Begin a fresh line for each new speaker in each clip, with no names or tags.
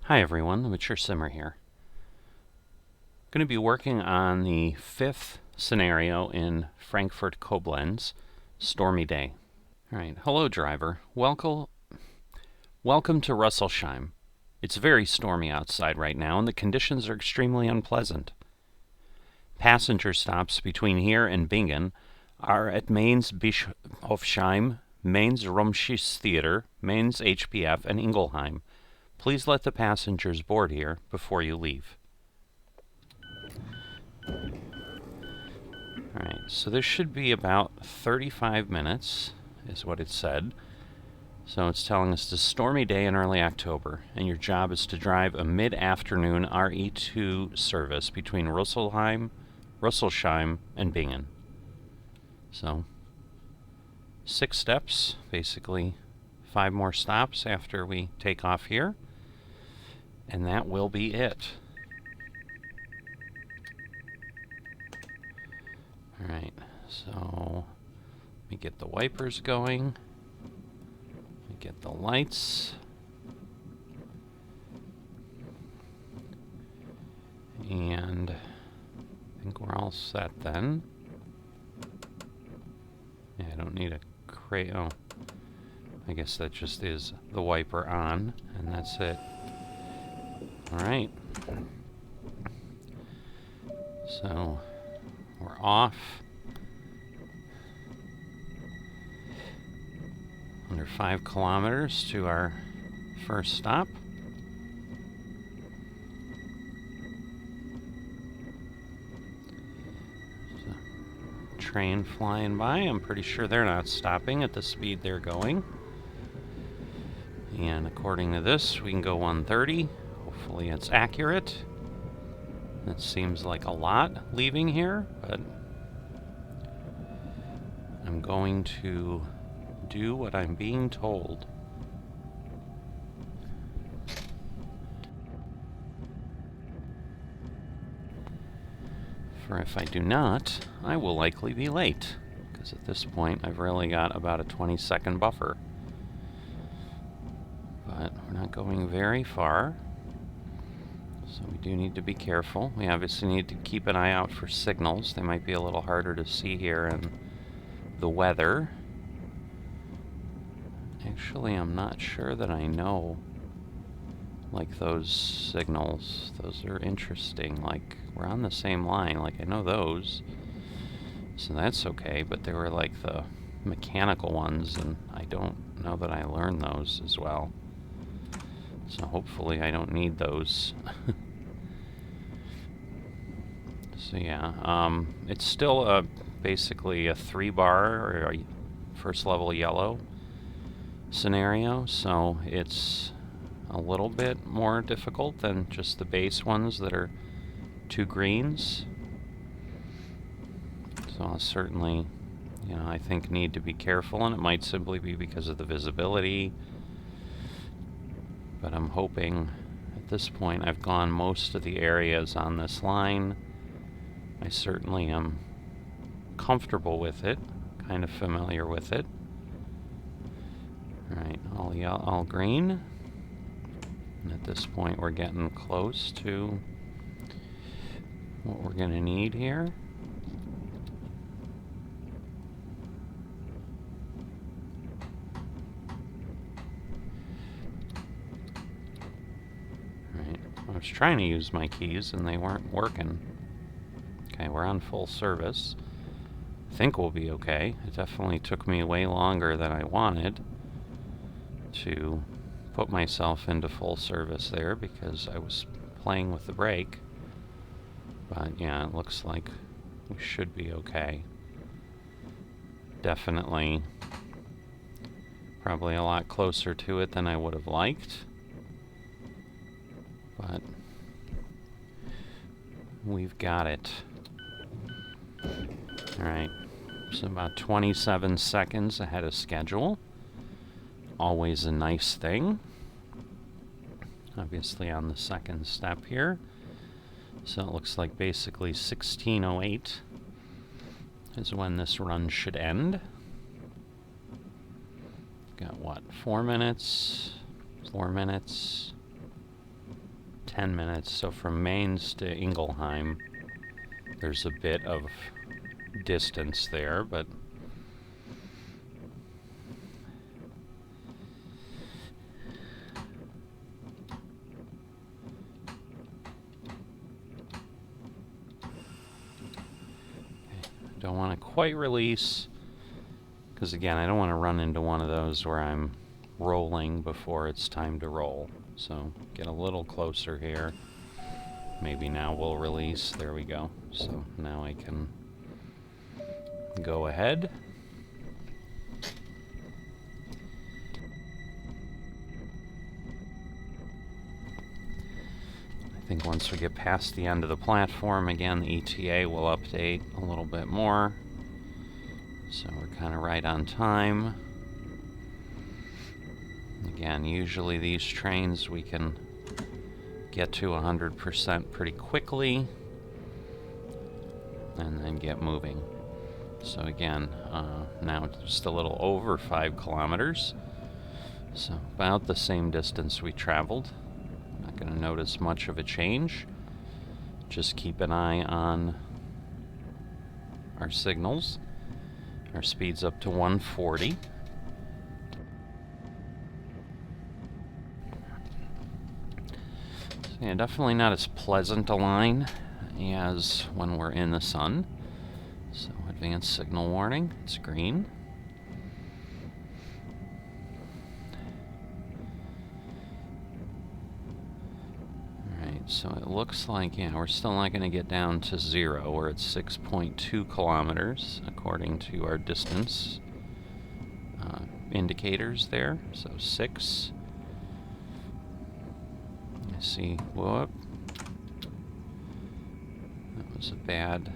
Hi everyone, the Mature Simmer here. Going to be working on the 5th scenario in Frankfurt Koblenz, Stormy Day. Alright, hello driver. Welcome to Russelsheim. It's very stormy outside right now and the conditions are extremely unpleasant. Passenger stops between here and Bingen are at Mainz Bischofsheim, Mainz Rumschies Theater, Mainz HPF, and Ingelheim. Please let the passengers board here before you leave. Alright, so this should be about 35 minutes, is what it said. So it's telling us it's a stormy day in early October, and your job is to drive a mid-afternoon RE2 service between Rüsselsheim, and Bingen. So, 6 steps, basically 5 more stops after we take off here. And that will be it. Alright, so let me get the wipers going. Let me get the lights. And I think we're all set then. Yeah, I don't need a crate. Oh, I guess that just is the wiper on, and that's it. Alright, so we're off. Under 5 kilometers to our first stop. There's a train flying by. I'm pretty sure they're not stopping at the speed they're going. And according to this, we can go 130. Hopefully it's accurate. It seems like a lot leaving here, but I'm going to do what I'm being told. For if I do not, I will likely be late, because at this point I've really got about a 20-second buffer. But we're not going very far. So we do need to be careful. We obviously need to keep an eye out for signals. They might be a little harder to see here in the weather. Actually, I'm not sure that I know, like, those signals. Those are interesting. Like, we're on the same line. Like, I know those. So that's okay, but they were like the mechanical ones, and I don't know that I learned those as well. So hopefully I don't need those. So yeah, it's still basically a 3-bar or a first level yellow scenario, so it's a little bit more difficult than just the base ones that are 2 greens. So I'll certainly, I think need to be careful, and it might simply be because of the visibility. But I'm hoping at this point I've gone most of the areas on this line. I certainly am comfortable with it, kind of familiar with it. Alright, all green. And at this point we're getting close to what we're going to need here. I was trying to use my keys and they weren't working. Okay, we're on full service. I think we'll be okay. It definitely took me way longer than I wanted to put myself into full service there because I was playing with the brake. But yeah, it looks like we should be okay. Definitely probably a lot closer to it than I would have liked. But we've got it. Alright, so about 27 seconds ahead of schedule. Always a nice thing. Obviously on the second step here. So it looks like basically 16:08 is when this run should end. Got what, 4 minutes? 4 minutes. 10 minutes. So from Mainz to Ingelheim, there's a bit of distance there, but don't want to quite release, because again, I don't want to run into one of those where I'm rolling before it's time to roll. So get a little closer here. Maybe now we'll release. There we go. So now I can go ahead. I think once we get past the end of the platform, again, the ETA will update a little bit more. So we're kind of right on time. Again, usually these trains we can get to 100% pretty quickly and then get moving. So again, now just a little over 5 kilometers. So about the same distance we traveled. Not going to notice much of a change. Just keep an eye on our signals. Our speed's up to 140. So yeah, definitely not as pleasant a line as when we're in the sun. So advanced signal warning, it's green. So it looks like, yeah, we're still not going to get down to 0. We're at 6.2 kilometers, according to our distance indicators there. So 6. I see, whoop. That was a bad,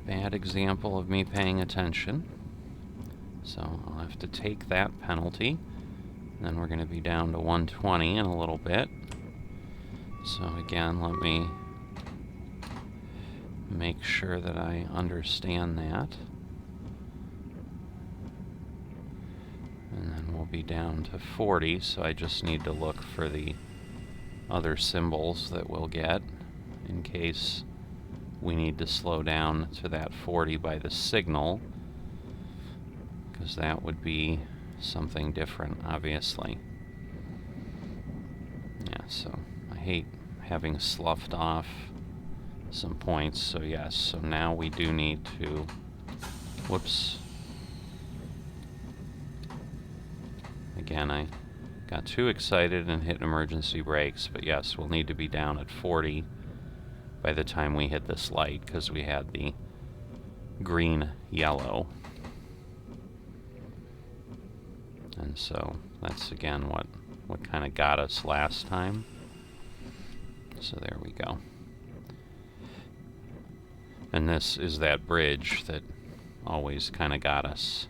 bad example of me paying attention. So I'll have to take that penalty. Then we're going to be down to 120 in a little bit. So again, let me make sure that I understand that. And then we'll be down to 40, so I just need to look for the other symbols that we'll get in case we need to slow down to that 40 by the signal, because that would be something different, obviously. Yeah, so I hate having sloughed off some points, so yes, so now we do need to, whoops. Again, I got too excited and hit emergency brakes, but yes, we'll need to be down at 40 by the time we hit this light, because we had the green, yellow. And so that's again what kind of got us last time. So there we go. And this is that bridge that always kind of got us.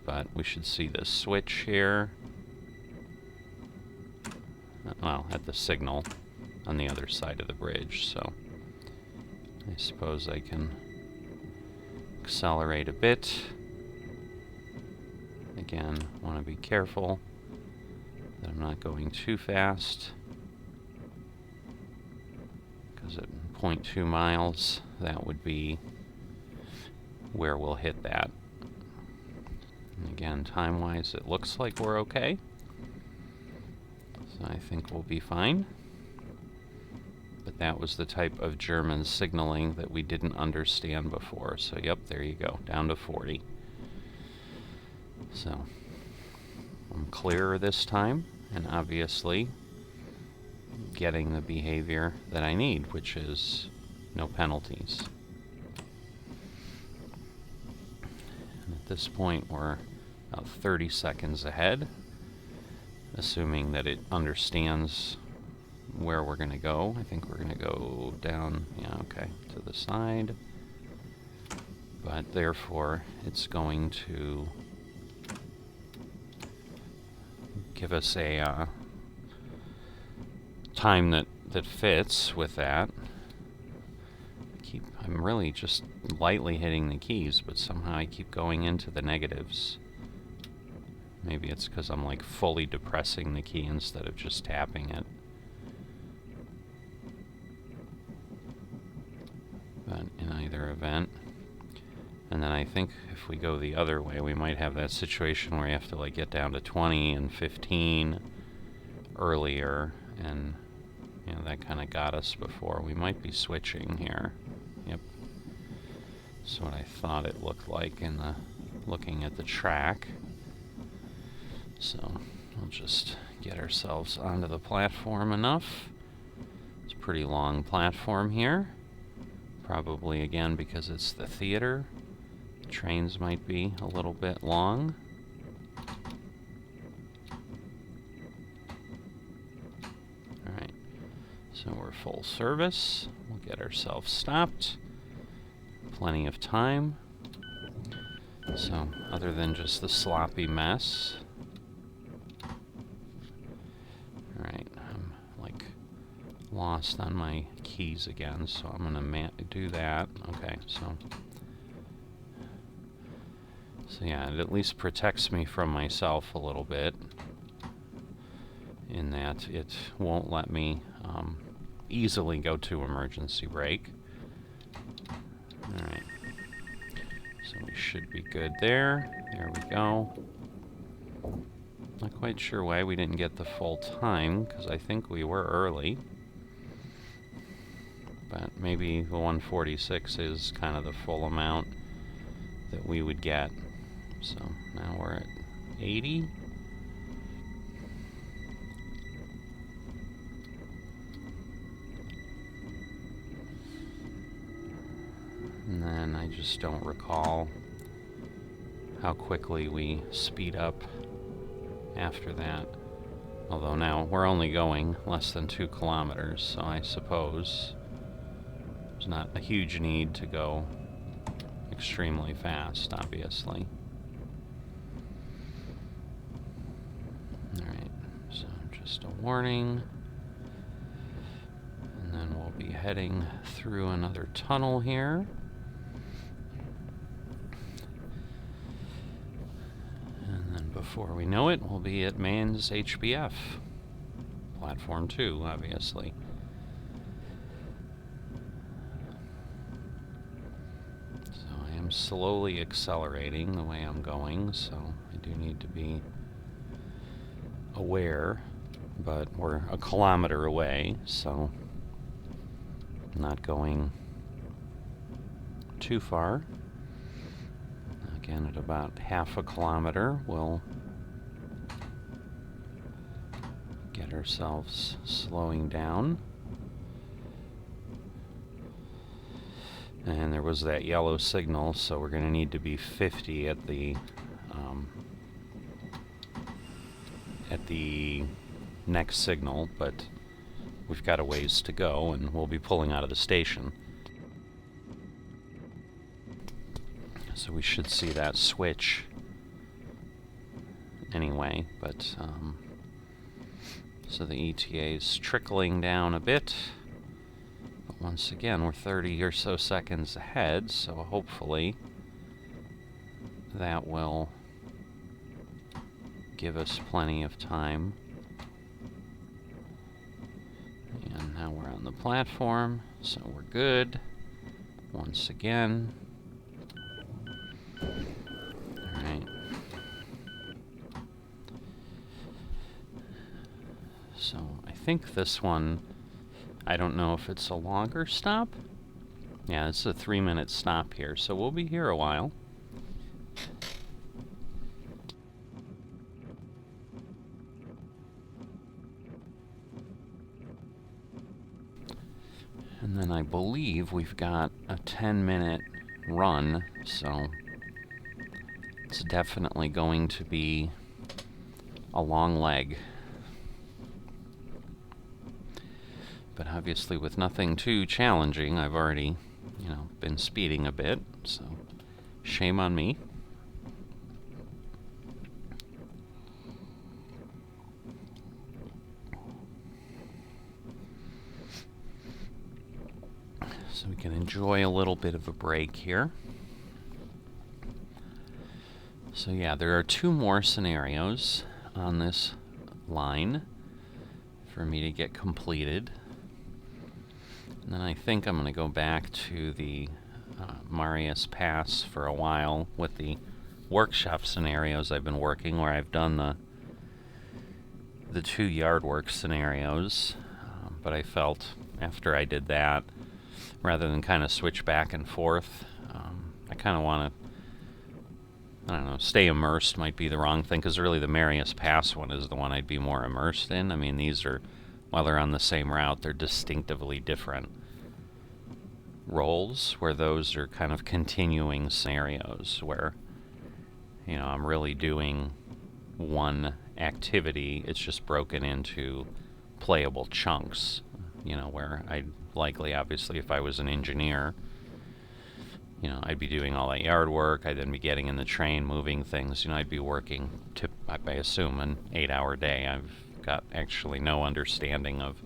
But we should see the switch here. Well, at the signal on the other side of the bridge. So I suppose I can accelerate a bit. Again, want to be careful that I'm not going too fast, because at 0.2 miles, that would be where we'll hit that. And again, time-wise, it looks like we're okay. So I think we'll be fine. But that was the type of German signaling that we didn't understand before. So yep, there you go, down to 40. So I'm clearer this time, and obviously getting the behavior that I need, which is no penalties. And at this point, we're about 30 seconds ahead, assuming that it understands where we're going to go. I think we're going to go down, yeah, okay, to the side. But therefore, it's going to give us a time that fits with that. I'm really just lightly hitting the keys, but somehow I keep going into the negatives. Maybe it's because I'm like fully depressing the key instead of just tapping it. But in either event. And then I think if we go the other way, we might have that situation where you have to like get down to 20 and 15 earlier, and you know, that kind of got us before. We might be switching here. Yep. That's what I thought it looked like in the looking at the track. So we'll just get ourselves onto the platform enough. It's a pretty long platform here. Probably again because it's the theater. The trains might be a little bit long. Alright, so we're full service. We'll get ourselves stopped. Plenty of time. So, other than just the sloppy mess. Alright, I'm like lost on my keys again, so I'm gonna do that. Okay, so yeah, it at least protects me from myself a little bit, in that it won't let me easily go to emergency brake. Alright, so we should be good there. There we go. Not quite sure why we didn't get the full time, because I think we were early. But maybe the 146 is kind of the full amount that we would get. So now we're at 80. And then I just don't recall how quickly we speed up after that. Although now we're only going less than 2 kilometers, so I suppose there's not a huge need to go extremely fast, obviously. Alright, so just a warning. And then we'll be heading through another tunnel here. And then before we know it, we'll be at Mainz HBF. Platform 2, obviously. So I am slowly accelerating the way I'm going, so I do need to be aware, but we're a kilometer away, so I'm not going too far. Again, at about half a kilometer, we'll get ourselves slowing down. And there was that yellow signal, so we're going to need to be 50 at the next signal, but we've got a ways to go, and we'll be pulling out of the station. So we should see that switch anyway, but so the ETA is trickling down a bit. But once again, we're 30 or so seconds ahead, so hopefully that will give us plenty of time. And now we're on the platform, so we're good. Once again. Alright. So I think this one, I don't know if it's a longer stop. Yeah, it's a 3-minute stop here, so we'll be here a while. And then I believe we've got a 10-minute run, so it's definitely going to be a long leg. But obviously with nothing too challenging, I've already, been speeding a bit, so shame on me. So we can enjoy a little bit of a break here. So yeah, there are 2 more scenarios on this line for me to get completed. And then I think I'm going to go back to the Marius Pass for a while with the workshop scenarios I've been working, where I've done the 2 yard work scenarios. But I felt after I did that, rather than kind of switch back and forth, I kind of want to, I don't know, stay immersed might be the wrong thing, because really the Marius Pass one is the one I'd be more immersed in. I mean, these are, while they're on the same route, they're distinctively different roles, where those are kind of continuing scenarios where, you know, I'm really doing one activity. It's just broken into playable chunks, you know, where I'd likely, obviously, if I was an engineer, you know, I'd be doing all that yard work. I'd then be getting in the train, moving things. You know, I'd be working to, I assume, an 8-hour day. I've got actually no understanding of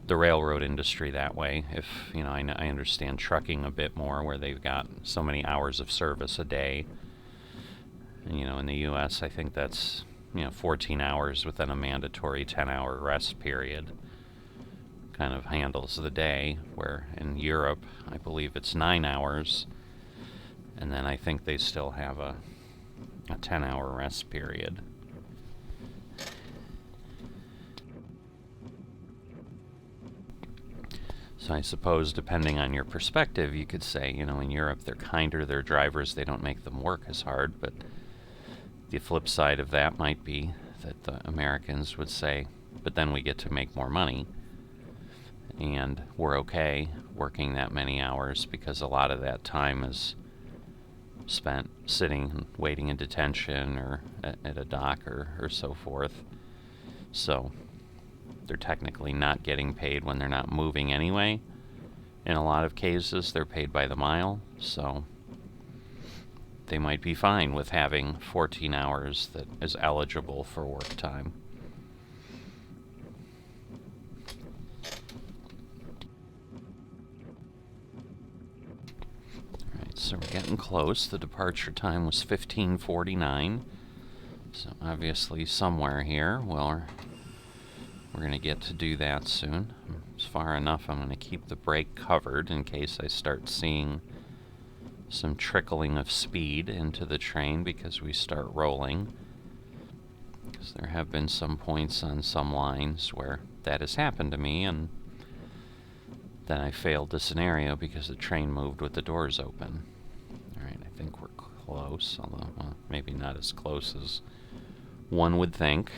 the railroad industry that way. If, you know, I understand trucking a bit more, where they've got so many hours of service a day. And, you know, in the U.S., I think that's, you know, 14 hours within a mandatory 10-hour rest period kind of handles the day, where in Europe, I believe it's 9 hours, and then I think they still have a 10-hour rest period. So I suppose, depending on your perspective, you could say, you know, in Europe they're kinder, their drivers, they don't make them work as hard, but the flip side of that might be that the Americans would say, but then we get to make more money, and we're okay working that many hours because a lot of that time is spent sitting, waiting in detention or at a dock or so forth. So they're technically not getting paid when they're not moving anyway. In a lot of cases, they're paid by the mile, so they might be fine with having 14 hours that is eligible for work time. Alright, so we're getting close. The departure time was 15:49. So obviously somewhere here, well, we're going to get to do that soon. It's far enough. I'm going to keep the brake covered in case I start seeing some trickling of speed into the train because we start rolling. Because there have been some points on some lines where that has happened to me, and then I failed the scenario because the train moved with the doors open. Alright, I think we're close, although well, maybe not as close as one would think.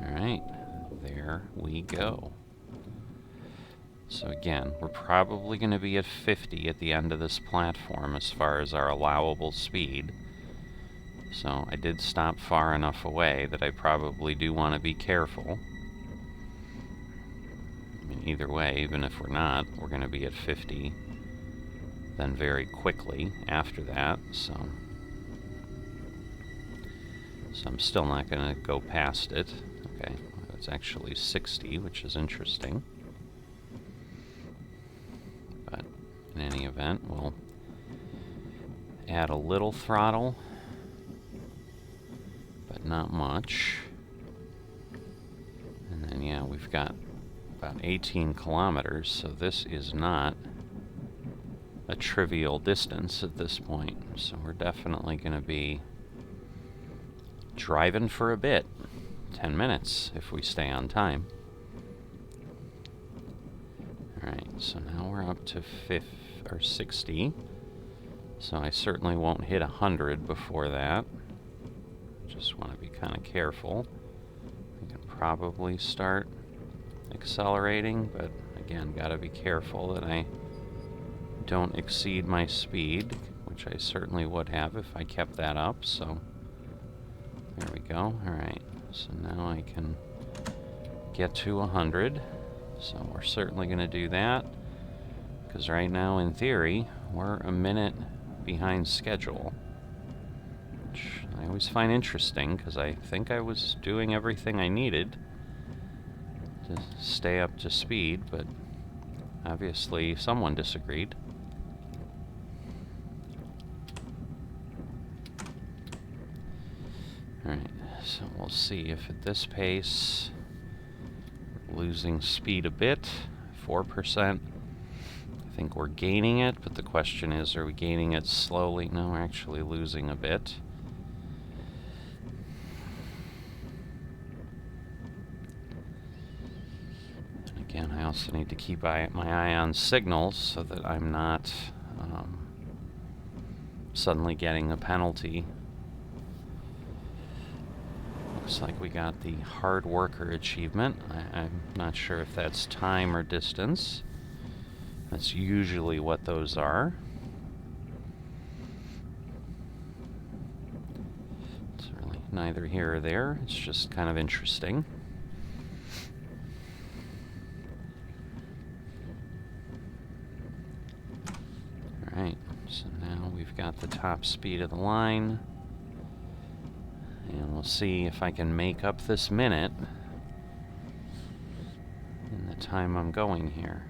Alright, there we go. So again, we're probably going to be at 50 at the end of this platform as far as our allowable speed. So I did stop far enough away that I probably do want to be careful. I mean, either way, even if we're not, we're going to be at 50 then very quickly after that, so I'm still not going to go past it. Okay, it's actually 60, which is interesting. But in any event, we'll add a little throttle, but not much. And then, yeah, we've got about 18 kilometers, so this is not a trivial distance at this point. So we're definitely going to be driving for a bit. 10 minutes if we stay on time. Alright, so now we're up to 60. So I certainly won't hit 100 before that. Just want to be kind of careful. I can probably start accelerating, but again, gotta be careful that I don't exceed my speed, which I certainly would have if I kept that up, so there we go. Alright, so now I can get to 100. So we're certainly going to do that, because right now, in theory, we're a minute behind schedule, which I always find interesting, because I think I was doing everything I needed to stay up to speed, but obviously someone disagreed. Alright, so we'll see if at this pace we're losing speed a bit, 4%. I think we're gaining it, but the question is, are we gaining it slowly? No, we're actually losing a bit. And again, I also need to keep my eye on signals so that I'm not suddenly getting a penalty. Looks like we got the hard worker achievement. I'm not sure if that's time or distance. That's usually what those are. It's really neither here or there. It's just kind of interesting. Alright, so now we've got the top speed of the line. And we'll see if I can make up this minute in the time I'm going here.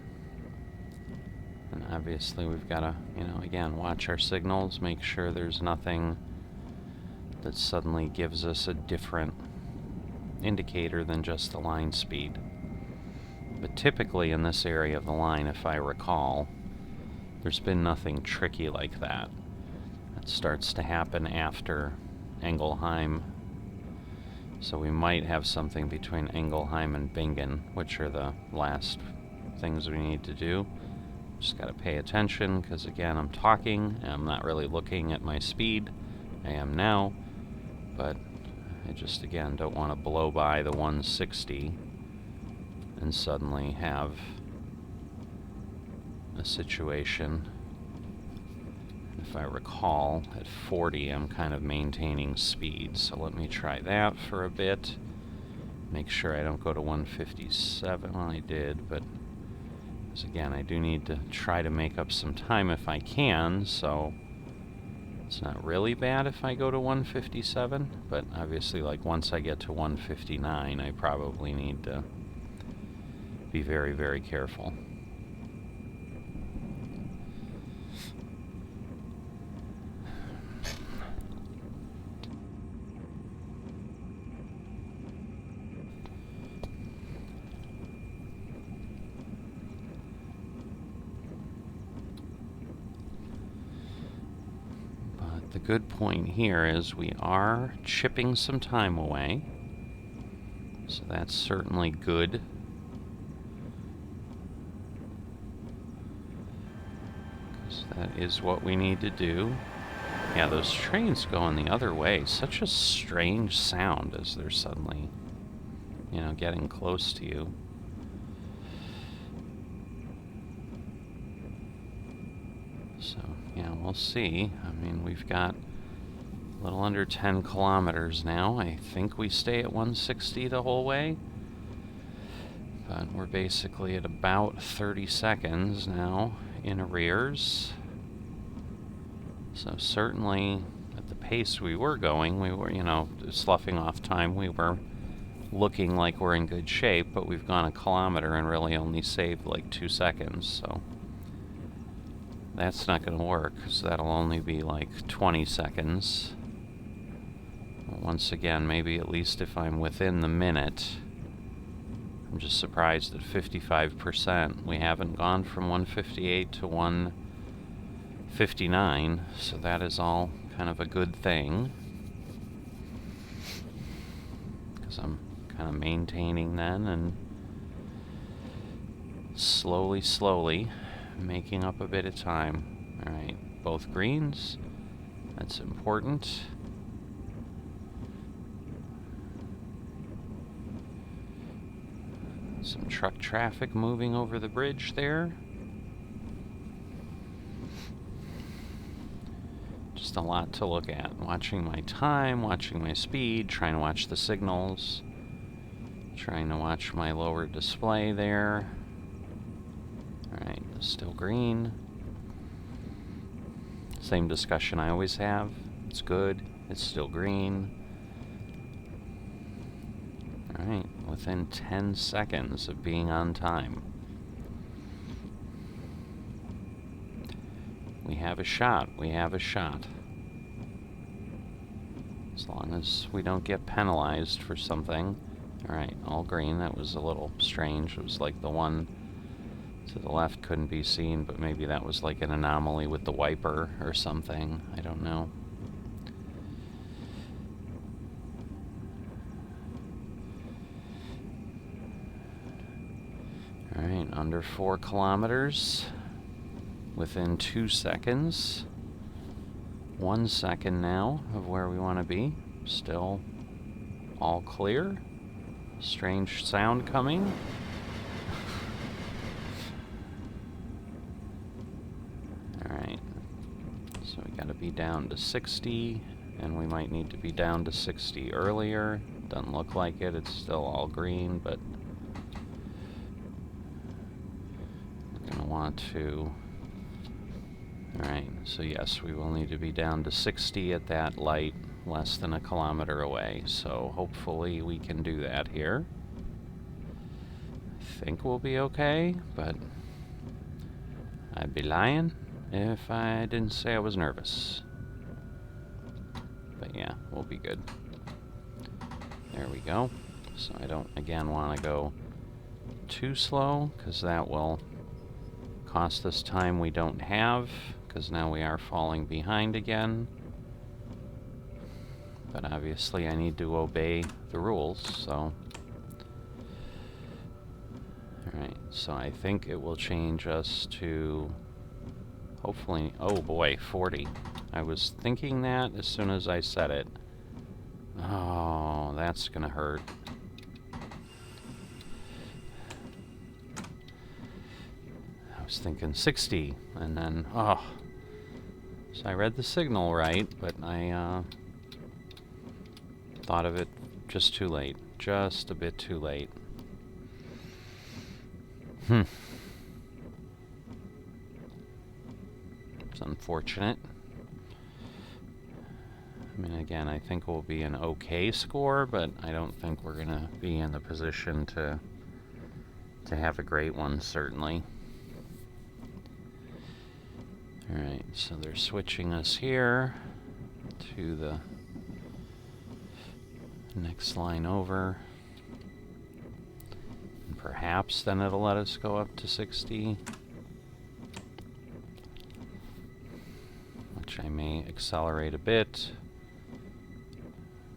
And obviously we've got to, again, watch our signals, make sure there's nothing that suddenly gives us a different indicator than just the line speed. But typically in this area of the line, if I recall, there's been nothing tricky like that. That starts to happen after Engelheim. So we might have something between Engelheim and Bingen, which are the last things we need to do. Just got to pay attention, because again, I'm talking and I'm not really looking at my speed. I am now, but I just, again, don't want to blow by the 160 and suddenly have a situation. If I recall, at 40 I'm kind of maintaining speed, so let me try that for a bit. Make sure I don't go to 157. Well, I did, but again, I do need to try to make up some time if I can, so it's not really bad if I go to 157, but obviously, like, once I get to 159, I probably need to be very, very careful. The good point here is we are chipping some time away, so that's certainly good. Because that is what we need to do. Yeah, those trains going the other way. Such a strange sound as they're suddenly, getting close to you. So, yeah, we'll see. I mean, we've got a little under 10 kilometers now. I think we stay at 160 the whole way. But we're basically at about 30 seconds now in arrears. So certainly, at the pace we were going, we were, sloughing off time, we were looking like we're in good shape, but we've gone a kilometer and really only saved like 2 seconds, so that's not going to work, because that'll only be like 20 seconds. Once again, maybe at least if I'm within the minute. I'm just surprised at 55%. We haven't gone from 158 to 159, so that is all kind of a good thing. Because I'm kind of maintaining then and slowly making up a bit of time. Alright, both greens. That's important. Some truck traffic moving over the bridge there. Just a lot to look at. Watching my time, watching my speed, trying to watch the signals, trying to watch my lower display there. Alright, still green. Same discussion I always have. It's good. It's still green. Alright, within 10 seconds of being on time. We have a shot. We have a shot. As long as we don't get penalized for something. Alright, all green. That was a little strange. It was like the one to the left couldn't be seen, but maybe that was like an anomaly with the wiper or something. I don't know. Alright, under 4 kilometers. Within 2 seconds. 1 second now of where we want to be. Still all clear. Strange sound coming. Alright. So we gotta be down to 60, and we might need to be down to 60 earlier. Doesn't look like it. It's still all green, but we're gonna want to... Alright, so yes, we will need to be down to 60 at that light, less than a kilometer away. So hopefully we can do that here. I think we'll be okay, but I'd be lying if I didn't say I was nervous. But yeah, we'll be good. There we go. So I don't, again, want to go too slow, because that will cost us time we don't have, because now we are falling behind again. But obviously I need to obey the rules, so... Alright, so I think it will change us to... Hopefully... Oh boy, 40. I was thinking that as soon as I said it. Oh, that's gonna hurt. I was thinking 60, and then... Oh... So I read the signal right, but I thought of it just too late. Just a bit too late. It's unfortunate. I mean, again, I think we'll be an okay score, but I don't think we're gonna be in the position to have a great one, certainly. Alright, so they're switching us here to the next line over. And perhaps then it'll let us go up to 60. Which I may accelerate a bit.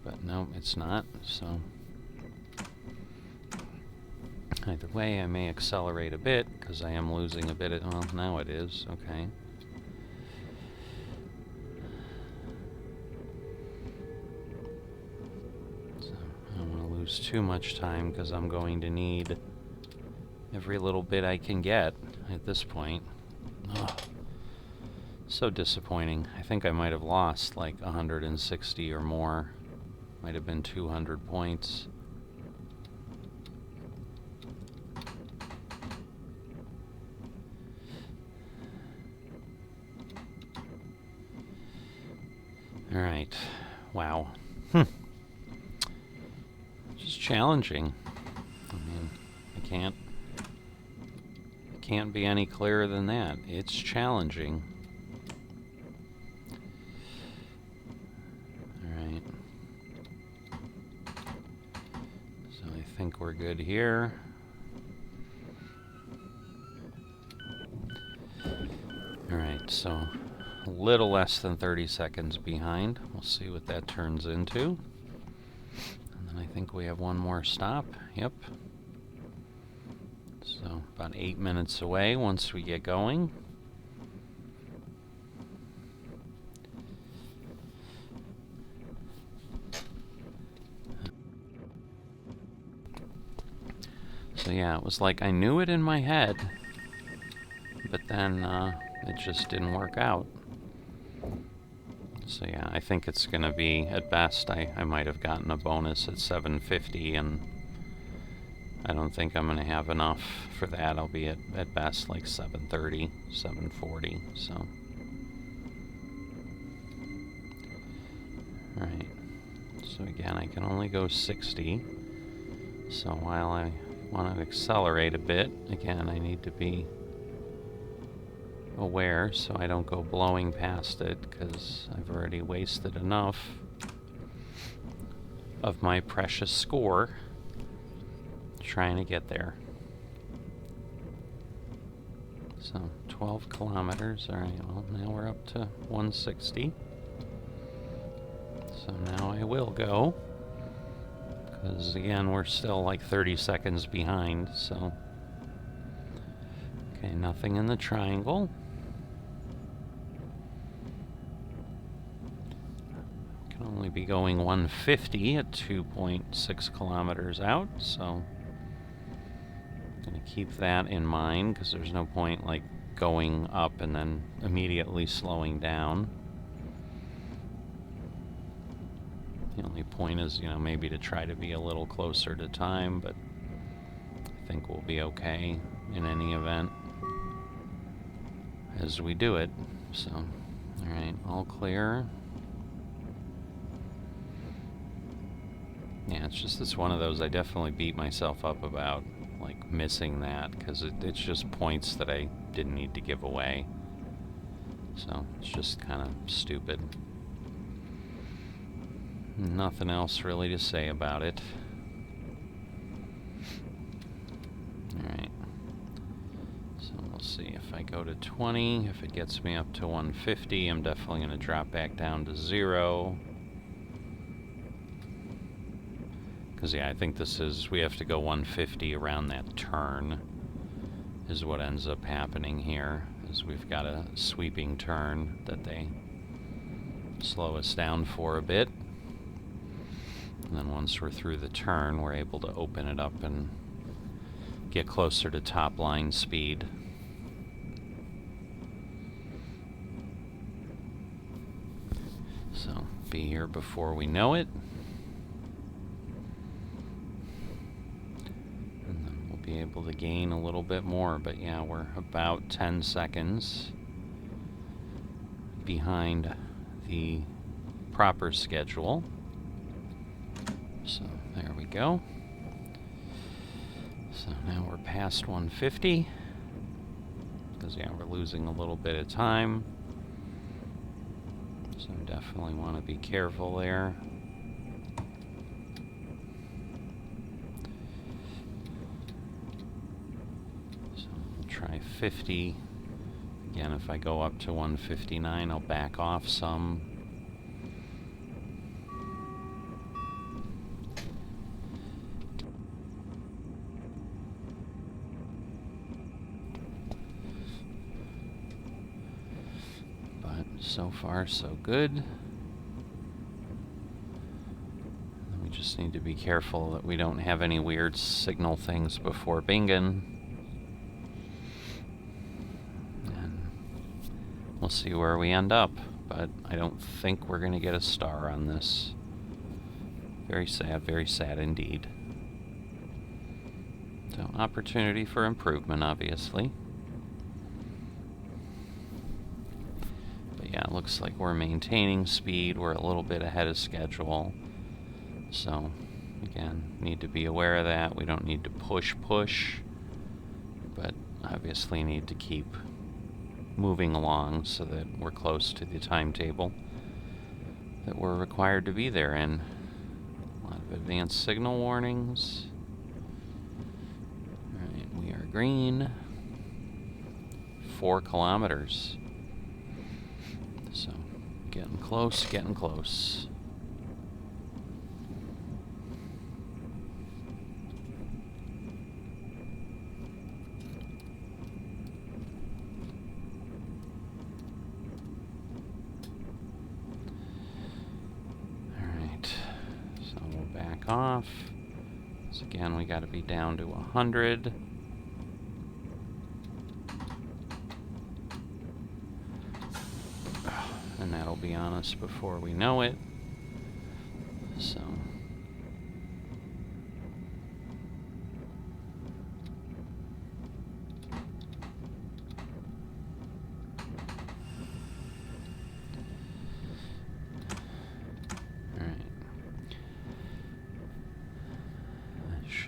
But no, it's not, so... Either way, I may accelerate a bit, because I am losing a bit of... Well, now it is, okay. Too much time, because I'm going to need every little bit I can get at this point. Ugh. So disappointing. I think I might have lost like 160 or more. Might have been 200 points. Alright. Wow. Challenging. I mean, I can't be any clearer than that. It's challenging. Alright. So I think we're good here. Alright, so a little less than 30 seconds behind. We'll see what that turns into. I think we have one more stop. Yep. So about 8 minutes away once we get going. So yeah, it was like I knew it in my head, but then it just didn't work out. So yeah, I think it's going to be, at best, I might have gotten a bonus at 750, and I don't think I'm going to have enough for that. I'll be at best like 730, 740, so. Alright, so again, I can only go 60. So while I want to accelerate a bit, again, I need to be aware so I don't go blowing past it, because I've already wasted enough of my precious score trying to get there. So 12 kilometers. Alright, well, now we're up to 160. So now I will go, because again, we're still like 30 seconds behind, so. Okay, nothing in the triangle. Can only be going 150 at 2.6 kilometers out, so I'm gonna keep that in mind, because there's no point like going up and then immediately slowing down. The only point is, you know, maybe to try to be a little closer to time, but I think we'll be okay in any event as we do it. So, alright, all clear. Yeah, it's one of those I definitely beat myself up about, like, missing that, because it's just points that I didn't need to give away. So, it's just kind of stupid. Nothing else really to say about it. Alright. So we'll see if I go to 20, if it gets me up to 150, I'm definitely going to drop back down to 0. Because, yeah, I think we have to go 150 around that turn, is what ends up happening here, is we've got a sweeping turn that they slow us down for a bit. And then once we're through the turn, we're able to open it up and get closer to top line speed. So, be here before we know it. And then we'll be able to gain a little bit more, but yeah, we're about 10 seconds behind the proper schedule. So there we go. So now we're past 150. Because, yeah, we're losing a little bit of time. So definitely want to be careful there. So we'll try 50. Again, if I go up to 159, I'll back off some. So far, so good. We just need to be careful that we don't have any weird signal things before Bingen. And we'll see where we end up, but I don't think we're going to get a star on this. Very sad indeed. So, opportunity for improvement, obviously. Yeah, it looks like we're maintaining speed. We're a little bit ahead of schedule. So, again, need to be aware of that. We don't need to push, but obviously need to keep moving along so that we're close to the timetable that we're required to be there in. A lot of advanced signal warnings. Alright, we are green. 4 kilometers. So, getting close, getting close. Alright, so we'll back off. So again, we got to be down to 100. And that'll be on us before we know it. So.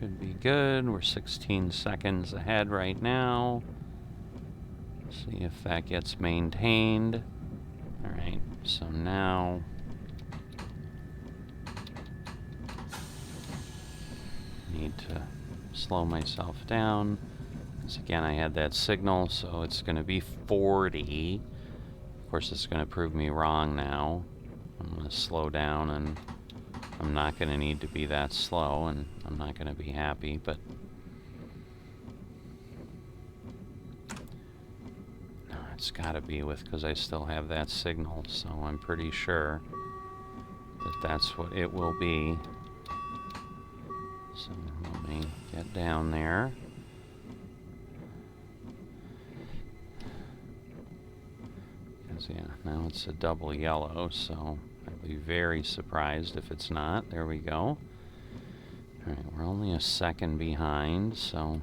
Should be good. We're 16 seconds ahead right now. See if that gets maintained. Alright, so now need to slow myself down. Because again, I had that signal, so it's going to be 40. Of course, it's going to prove me wrong now. I'm going to slow down, and I'm not going to need to be that slow, and I'm not going to be happy, but no, it's got to be with, because I still have that signal, so I'm pretty sure that that's what it will be. So let me get down there. Because, yeah, now it's a double yellow, so I'd be very surprised if it's not. There we go. Alright, we're only a second behind, so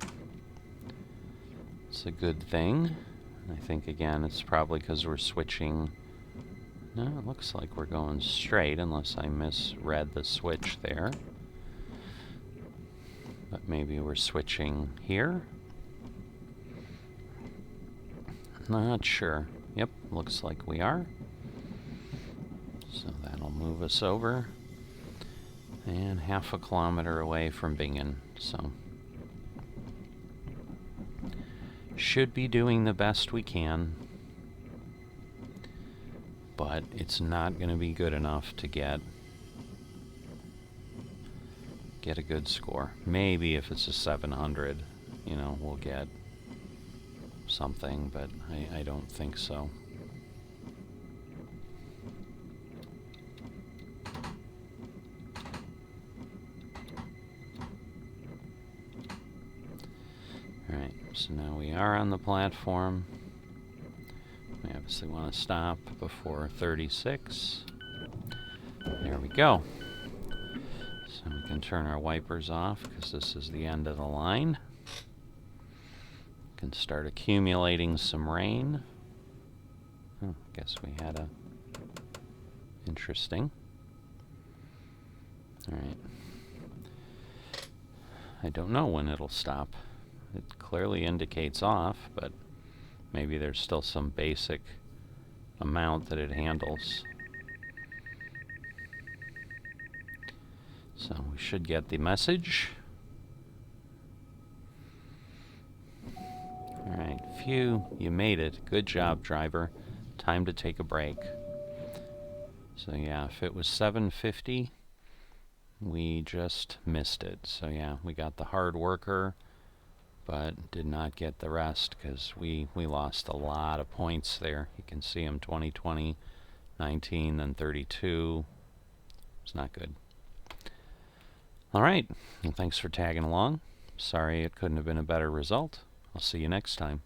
it's a good thing. I think, again, it's probably because we're switching. No, it looks like we're going straight, unless I misread the switch there. But maybe we're switching here? Not sure. Yep, looks like we are. So that'll move us over. And half a kilometer away from Bingen, so should be doing the best we can. But it's not going to be good enough to get a good score. Maybe if it's a 700, you know, we'll get something, but I don't think so. Alright, so now we are on the platform. We obviously want to stop before 36. There we go. So we can turn our wipers off because this is the end of the line. We can start accumulating some rain. Oh, guess we had a interesting. Alright. I don't know when it'll stop. It clearly indicates off, but maybe there's still some basic amount that it handles. So we should get the message. Alright, phew, you made it. Good job, driver. Time to take a break. So yeah, if it was 750, we just missed it. So yeah, we got the hard worker, but did not get the rest because we lost a lot of points there. You can see them, 20, 20, 19, then 32. It's not good. Alright, well, thanks for tagging along. Sorry it couldn't have been a better result. I'll see you next time.